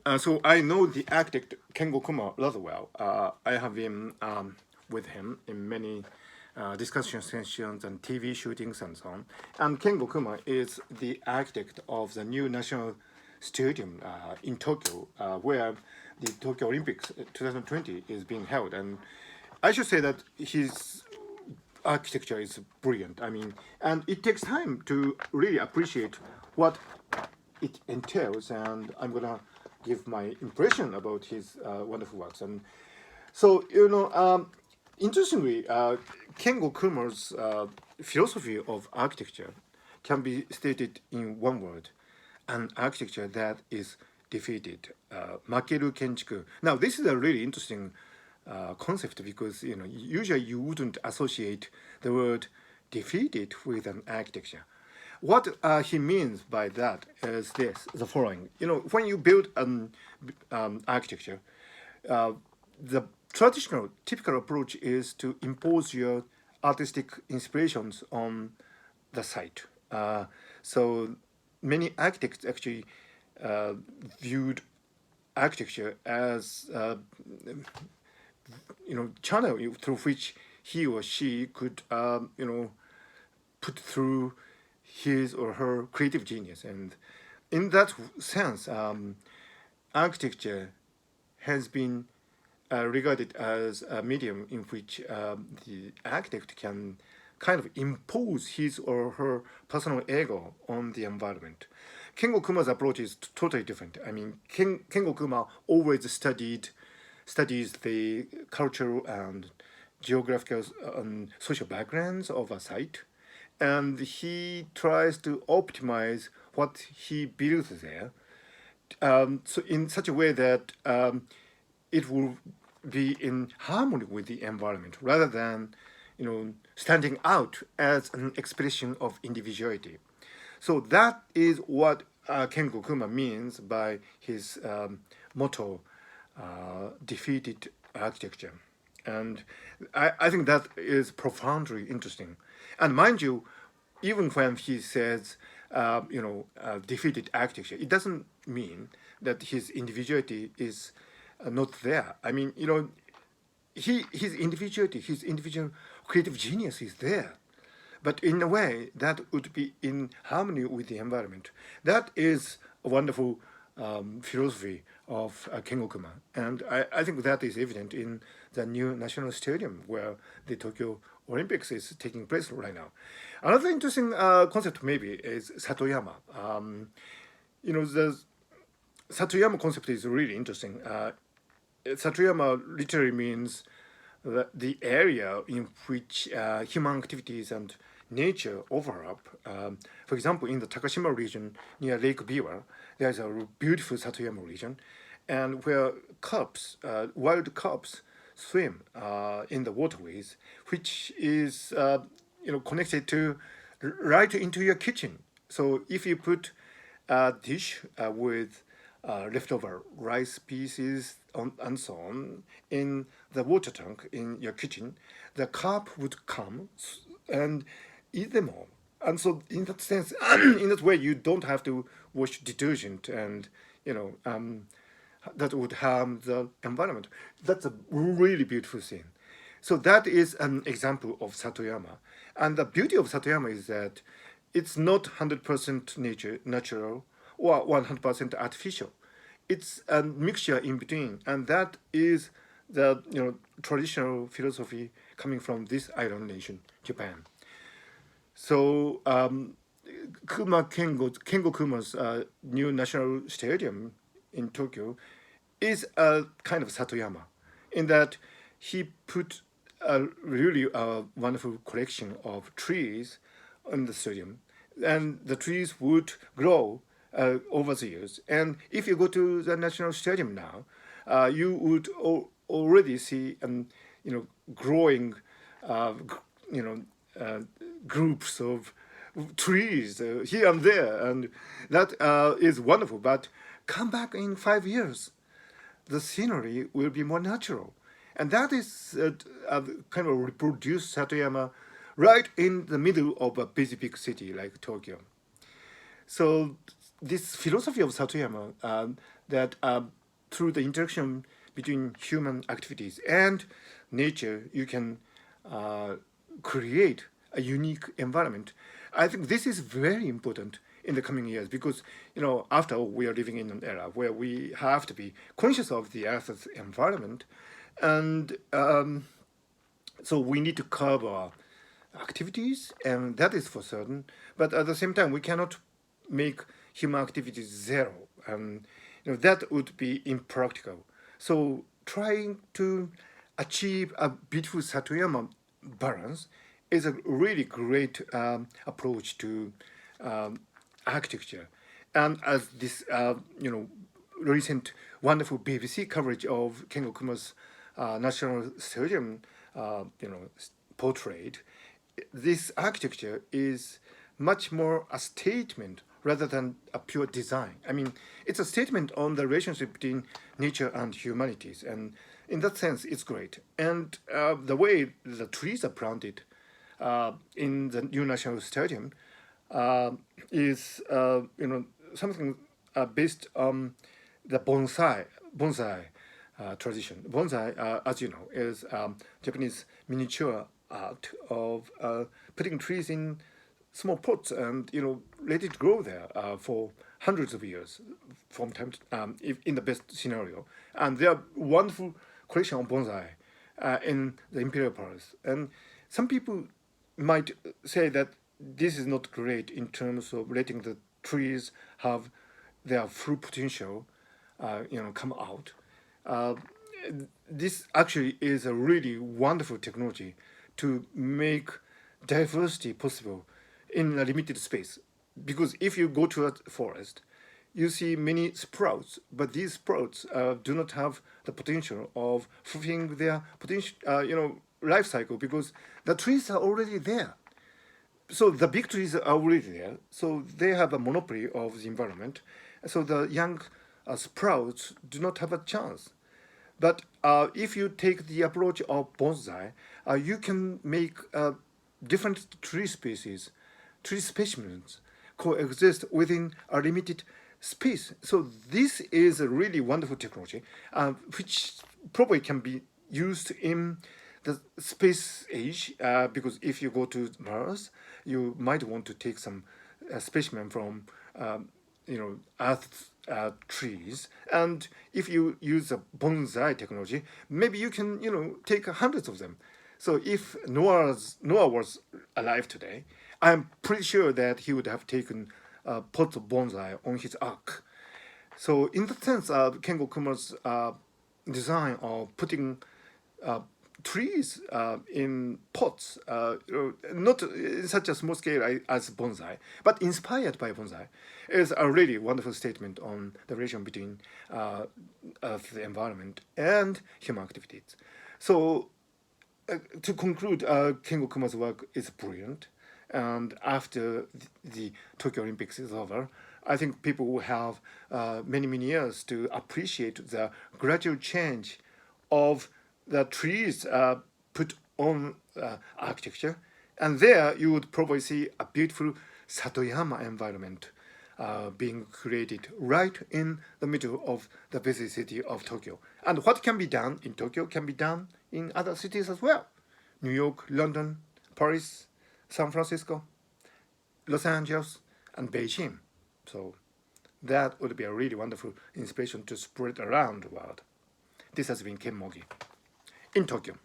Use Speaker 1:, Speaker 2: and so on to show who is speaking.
Speaker 1: So I know the architect Kengo Kuma rather well. I have been with him in many discussion sessions and TV shootings and so on. And Kengo Kuma is the architect of the new national stadium in Tokyo, where the Tokyo Olympics 2020 is being held. And I should say that his architecture is brilliant. I mean, and it takes time to really appreciate what it entails, and I'm gonna give my impression about his wonderful works. And so, interestingly, Kengo Kuma's philosophy of architecture can be stated in one word: an architecture that is defeated. Makeru Kenchiku. Now, this is a really interesting concept because usually you wouldn't associate the word defeated with an architecture. What he means by that is the following. When you build an architecture, uh, the traditional, typical approach is to impose your artistic inspirations on the site. So many architects actually uh, viewed architecture as channel through which he or she could put through his or her creative genius. And in that sense, architecture has been regarded as a medium in which the architect can kind of impose his or her personal ego on the environment. Kengo Kuma's approach is totally different. I mean, Kengo Kuma always studies the cultural and geographical and social backgrounds of a site, and he tries to optimize what he builds there, so in such a way that it will be in harmony with the environment rather than standing out as an expression of individuality. So that is what Kengo Kuma means by his motto, defeated architecture. And I think that is profoundly interesting. And mind you, even when he says, defeated architecture, it doesn't mean that his individuality is not there. I mean, his individuality, his individual creative genius is there, but in a way that would be in harmony with the environment. That is a wonderful philosophy of Kengo Kuma, and I think that is evident in the new national stadium where the Tokyo Olympics is taking place right now. Another interesting concept maybe is Satoyama. The Satoyama concept is really interesting. Satoyama literally means the area in which human activities and nature overlap. For example, in the Takashima region near Lake Biwa, there's a beautiful Satoyama region, and where wild carps, swim in the waterways, which is connected to right into your kitchen. So if you put a dish with leftover rice pieces and so on in the water tank in your kitchen, the carp would come and eat them all. And so, in that sense, in that way, you don't have to wash detergent and you know that would harm the environment. That's a really beautiful scene. So that is an example of Satoyama. And the beauty of Satoyama is that it's not 100% natural or 100% artificial. It's a mixture in between. And that is the traditional philosophy coming from this island nation, Japan. So Kengo Kuma's new national stadium in Tokyo is a kind of Satoyama in that he put a really wonderful collection of trees in the stadium, and the trees would grow over the years. And if you go to the national stadium now, you would already see growing, you know, uh, groups of trees here and there, and that is wonderful. But come back in 5 years, the scenery will be more natural. And that is kind of reproduced Satoyama right in the middle of a busy big city like Tokyo. So this philosophy of Satoyama, that through the interaction between human activities and nature, you can create a unique environment. I think this is very important in the coming years because, after all, we are living in an era where we have to be conscious of the Earth's environment, and so we need to curb our activities, and that is for certain. But at the same time, we cannot make human activities zero, and that would be impractical. So trying to achieve a beautiful Satoyama balance is a really great approach to architecture. And as this, recent wonderful BBC coverage of Kengo Kuma's National Stadium, portrayed, this architecture is much more a statement rather than a pure design. I mean, it's a statement on the relationship between nature and humanities, and in that sense, it's great. And the way the trees are planted in the new national stadium is, something based on the bonsai tradition. Bonsai, as you know, is Japanese miniature art of putting trees in small pots and let it grow there for hundreds of years from time to if in the best scenario. And there are wonderful collection of bonsai in the imperial palace. And some people might say that this is not great in terms of letting the trees have their full potential, come out. This actually is a really wonderful technology to make diversity possible in a limited space. Because if you go to a forest, you see many sprouts, but these sprouts do not have the potential of fulfilling their potential, life cycle because the trees are already there. So the big trees are already there, so they have a monopoly of the environment. So the young sprouts do not have a chance. But if you take the approach of bonsai, you can make different tree species, tree specimens coexist within a limited space. So this is a really wonderful technology, which probably can be used in the space age, because if you go to Mars, you might want to take some specimen from, Earth trees, and if you use a bonsai technology, maybe you can, take hundreds of them. So if Noah was alive today, I'm pretty sure that he would have taken pots of bonsai on his ark. So in that sense, Kengo Kuma's design of putting trees in pots, not in such a small scale as bonsai, but inspired by bonsai, is a really wonderful statement on the relation between Earth, the environment, and human activities. So to conclude, Kengo Kuma's work is brilliant. And after the Tokyo Olympics is over, I think people will have many, many years to appreciate the gradual change of the trees put on architecture. And there you would probably see a beautiful Satoyama environment being created right in the middle of the busy city of Tokyo. And what can be done in Tokyo can be done in other cities as well. New York, London, Paris, San Francisco, Los Angeles, and Beijing. So that would be a really wonderful inspiration to spread around the world. This has been Ken Mogi in Tokyo.